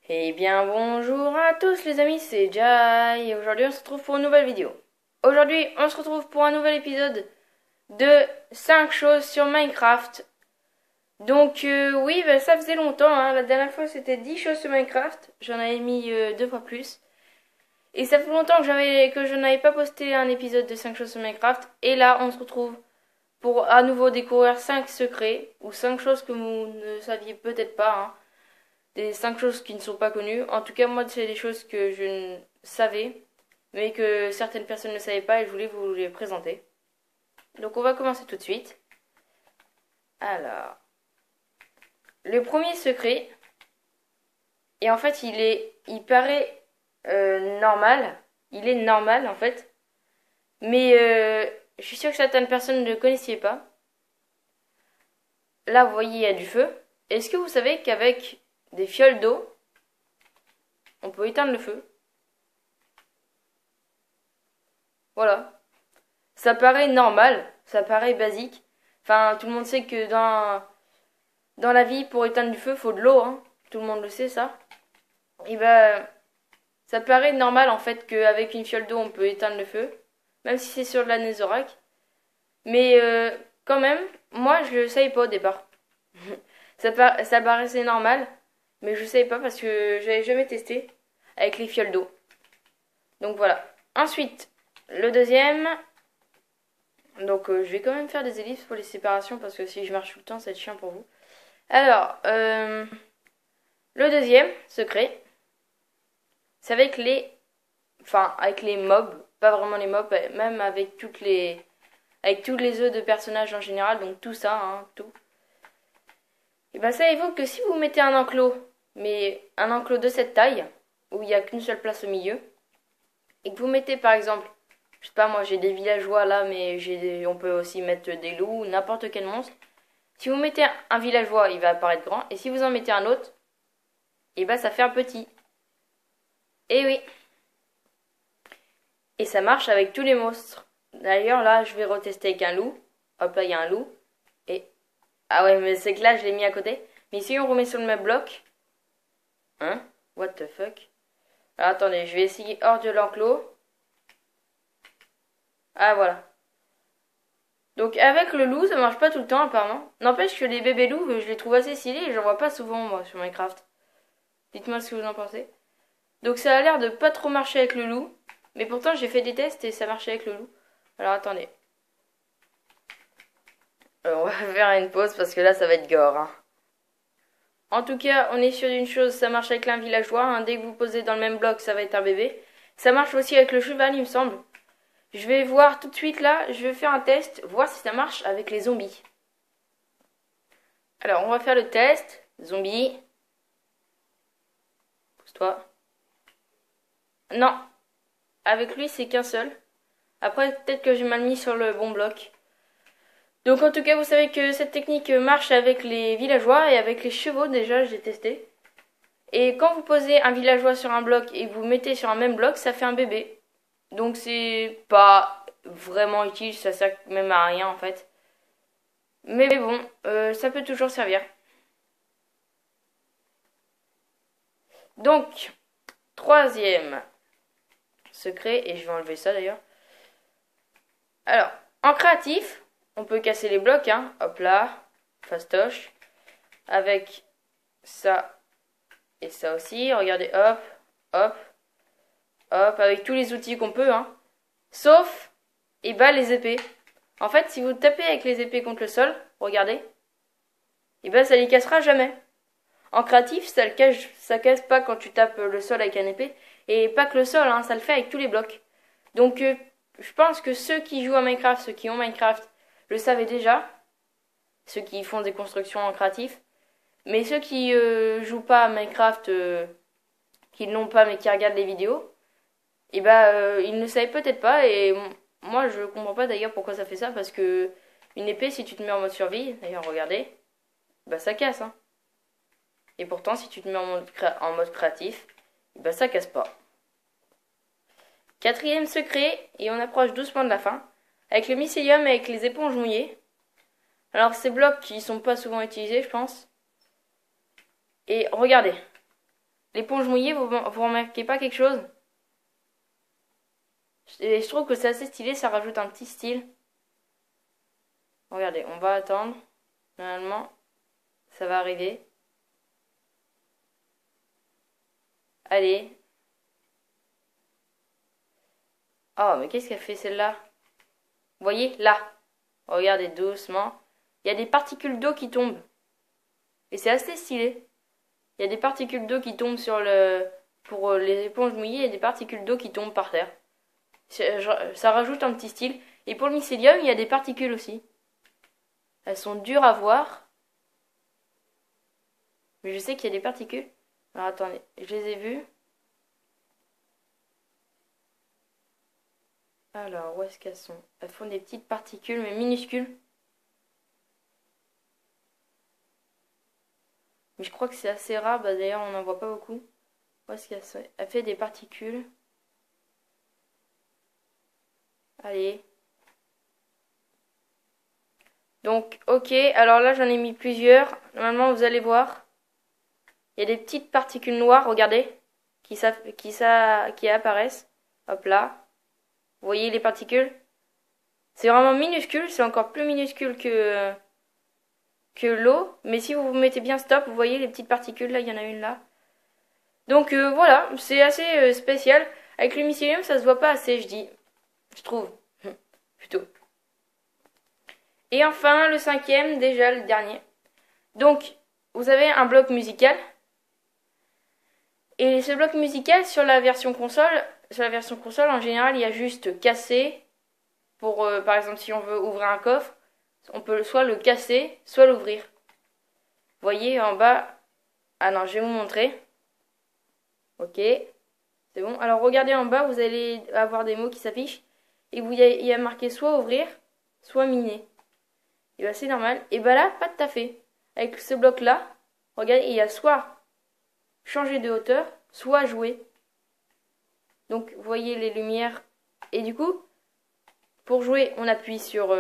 Eh bien bonjour à tous les amis, c'est Jai et aujourd'hui on se retrouve pour une nouvelle vidéo. Aujourd'hui on se retrouve pour un nouvel épisode de 5 choses sur Minecraft. Donc oui, ça faisait longtemps, hein. La dernière fois c'était 10 choses sur Minecraft, j'en avais mis 2 fois plus. Et ça fait longtemps que je n'avais pas posté un épisode de 5 choses sur Minecraft. Et là on se retrouve pour à nouveau découvrir 5 secrets ou 5 choses que vous ne saviez peut-être pas, hein. Des 5 choses qui ne sont pas connues. En tout cas, moi, c'est des choses que je ne savais, mais que certaines personnes ne savaient pas et je voulais vous les présenter. Donc, on va commencer tout de suite. Alors, le premier secret, et en fait, il paraît normal. Il est normal, en fait. Mais je suis sûre que certaines personnes ne le connaissaient pas. Là, vous voyez, il y a du feu. Est-ce que vous savez qu'avec des fioles d'eau, on peut éteindre le feu? Voilà. Ça paraît normal, ça paraît basique. Enfin, tout le monde sait que dans la vie, pour éteindre du feu, faut de l'eau, hein. Tout le monde le sait, ça. Et ben, ça paraît normal, en fait, qu'avec une fiole d'eau, on peut éteindre le feu. Même si c'est sur de la netherrack. Mais quand même, moi, je le savais pas au départ. Ça paraissait normal, mais je savais pas parce que j'avais jamais testé avec les fioles d'eau. Donc voilà. Ensuite, le deuxième, donc je vais quand même faire des ellipses pour les séparations parce que si je marche tout le temps, ça va être chiant pour vous. Alors, le deuxième secret, c'est avec les mobs, pas vraiment les mobs, même avec avec tous les œufs de personnages en général, donc tout ça, hein, tout. Et ben savez-vous que si vous mettez un enclos, mais un enclos de cette taille, où il n'y a qu'une seule place au milieu, et que vous mettez par exemple, je sais pas moi j'ai des villageois là, mais on peut aussi mettre des loups, n'importe quel monstre. Si vous mettez un villageois, il va apparaître grand, et si vous en mettez un autre, et ben ça fait un petit. Et oui. Et ça marche avec tous les monstres. D'ailleurs là, je vais retester avec un loup. Hop là, il y a un loup. Et ah ouais, mais c'est que là je l'ai mis à côté. Mais si on remet sur le même bloc, hein? What the fuck? Alors attendez, je vais essayer hors de l'enclos. Ah voilà. Donc avec le loup, ça marche pas tout le temps apparemment. N'empêche que les bébés loups, je les trouve assez stylés et j'en vois pas souvent moi sur Minecraft. Dites-moi ce que vous en pensez. Donc ça a l'air de pas trop marcher avec le loup. Mais pourtant j'ai fait des tests et ça marchait avec le loup. Alors attendez. On va faire une pause parce que là ça va être gore, hein. En tout cas, on est sûr d'une chose, ça marche avec l'un villageois, hein. Dès que vous posez dans le même bloc, ça va être un bébé. Ça marche aussi avec le cheval, il me semble. Je vais voir tout de suite là, je vais faire un test, voir si ça marche avec les zombies. Alors, on va faire le test. Zombie. Pousse-toi. Non. Avec lui, c'est qu'un seul. Après, peut-être que j'ai mal mis sur le bon bloc. Donc, en tout cas, vous savez que cette technique marche avec les villageois et avec les chevaux, déjà, j'ai testé. Et quand vous posez un villageois sur un bloc et que vous mettez sur un même bloc, ça fait un bébé. Donc, c'est pas vraiment utile, ça sert même à rien, en fait. Mais bon, ça peut toujours servir. Donc, troisième secret, et je vais enlever ça d'ailleurs. Alors, en créatif, on peut casser les blocs, hein. Hop là, fastoche. Avec ça et ça aussi. Regardez, hop, hop, hop, avec tous les outils qu'on peut, hein. Sauf, et bah, les épées. En fait, si vous tapez avec les épées contre le sol, regardez, et bah, ça les cassera jamais. En créatif, ça casse pas quand tu tapes le sol avec un épée. Et pas que le sol, hein, ça le fait avec tous les blocs. Donc, je pense que ceux qui jouent à Minecraft, ceux qui ont Minecraft, le savaient déjà. Ceux qui font des constructions en créatif. Mais ceux qui jouent pas à Minecraft, qui ne l'ont pas mais qui regardent les vidéos, et bah, ils ne savaient peut-être pas. Et moi, je comprends pas d'ailleurs pourquoi ça fait ça. Parce que une épée, si tu te mets en mode survie, d'ailleurs, regardez, bah ça casse, hein. Et pourtant, si tu te mets en mode créatif, bah ça casse pas. Quatrième secret, et on approche doucement de la fin, avec le mycélium et avec les éponges mouillées. Alors ces blocs qui sont pas souvent utilisés, je pense. Et regardez. l'éponge mouillée, vous remarquez pas quelque chose? Et je trouve que c'est assez stylé, ça rajoute un petit style. Regardez, on va attendre. Normalement, ça va arriver. Allez. Oh, mais qu'est-ce qu'elle fait celle-là? Vous voyez, là. Regardez doucement. Il y a des particules d'eau qui tombent. Et c'est assez stylé. Il y a des particules d'eau qui tombent sur le... Pour les éponges mouillées, il y a des particules d'eau qui tombent par terre. Ça rajoute un petit style. Et pour le mycélium, il y a des particules aussi. Elles sont dures à voir. Mais je sais qu'il y a des particules. Alors attendez, je les ai vues. Alors, où est-ce qu'elles sont? Elles font des petites particules, mais minuscules. Mais je crois que c'est assez rare. Bah, d'ailleurs, on n'en voit pas beaucoup. Où est-ce qu'elle sont? Elle fait des particules. Allez. Donc, ok. Alors là, j'en ai mis plusieurs. Normalement, vous allez voir. Il y a des petites particules noires, regardez, qui apparaissent. Hop là. Vous voyez les particules? C'est vraiment minuscule, c'est encore plus minuscule que l'eau. Mais si vous vous mettez bien stop, vous voyez les petites particules, là, il y en a une là. Donc voilà, c'est assez spécial. Avec le mycélium, ça se voit pas assez, je trouve. Plutôt. Et enfin, le cinquième, déjà le dernier. Donc, vous avez un bloc musical. Et ce bloc musical, sur la version console, en général, il y a juste casser. Pour, par exemple, si on veut ouvrir un coffre, on peut soit le casser, soit l'ouvrir. Vous voyez en bas. Ah non, je vais vous montrer. Ok. C'est bon. Alors, regardez en bas, vous allez avoir des mots qui s'affichent. Et il y a marqué soit ouvrir, soit miner. Et bien, c'est normal. Et bien là, pas tout à fait. Avec ce bloc-là, regardez, il y a soit changer de hauteur, soit jouer. Donc, vous voyez les lumières. Et du coup, pour jouer, on appuie sur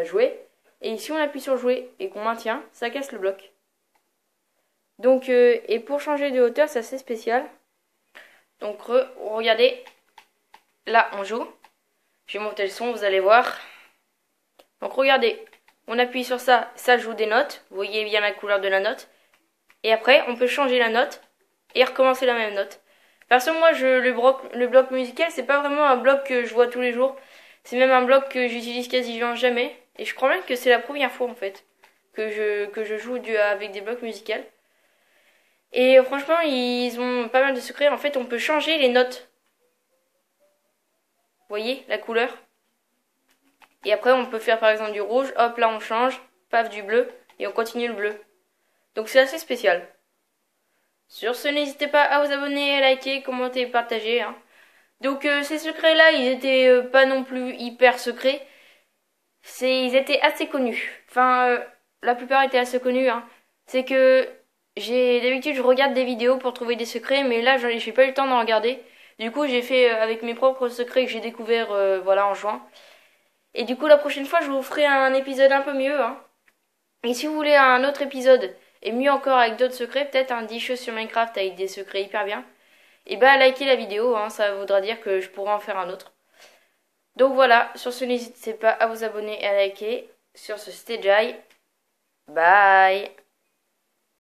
jouer. Et si on appuie sur jouer et qu'on maintient, ça casse le bloc. Donc, et pour changer de hauteur, c'est assez spécial. Donc, regardez. Là, on joue. Je vais monter le son, vous allez voir. Donc, regardez. On appuie sur ça, ça joue des notes. Vous voyez bien la couleur de la note. Et après, on peut changer la note et recommencer la même note. Perso, moi, le bloc musical, c'est pas vraiment un bloc que je vois tous les jours. C'est même un bloc que j'utilise quasiment jamais. Et je crois même que c'est la première fois, en fait, que je joue avec des blocs musicaux. Et franchement, ils ont pas mal de secrets. En fait, on peut changer les notes. Vous voyez, la couleur. Et après, on peut faire par exemple du rouge. Hop, là, on change. Paf, du bleu. Et on continue le bleu. Donc, c'est assez spécial. Sur ce, n'hésitez pas à vous abonner, à liker, commenter et partager. Hein. Donc, ces secrets-là, ils étaient pas non plus hyper secrets. Ils étaient assez connus. Enfin, la plupart étaient assez connus. Hein. C'est que d'habitude, je regarde des vidéos pour trouver des secrets, mais là, j'ai pas eu le temps d'en regarder. Du coup, j'ai fait avec mes propres secrets que j'ai découvert voilà, en juin. Et du coup, la prochaine fois, je vous ferai un épisode un peu mieux. Hein. Et si vous voulez un autre épisode, et mieux encore avec d'autres secrets, peut-être un 10 choses sur Minecraft avec des secrets hyper bien, et bah likez la vidéo, hein, ça voudra dire que je pourrai en faire un autre. Donc voilà, sur ce, n'hésitez pas à vous abonner et à liker. Sur ce, c'était Jai. Bye.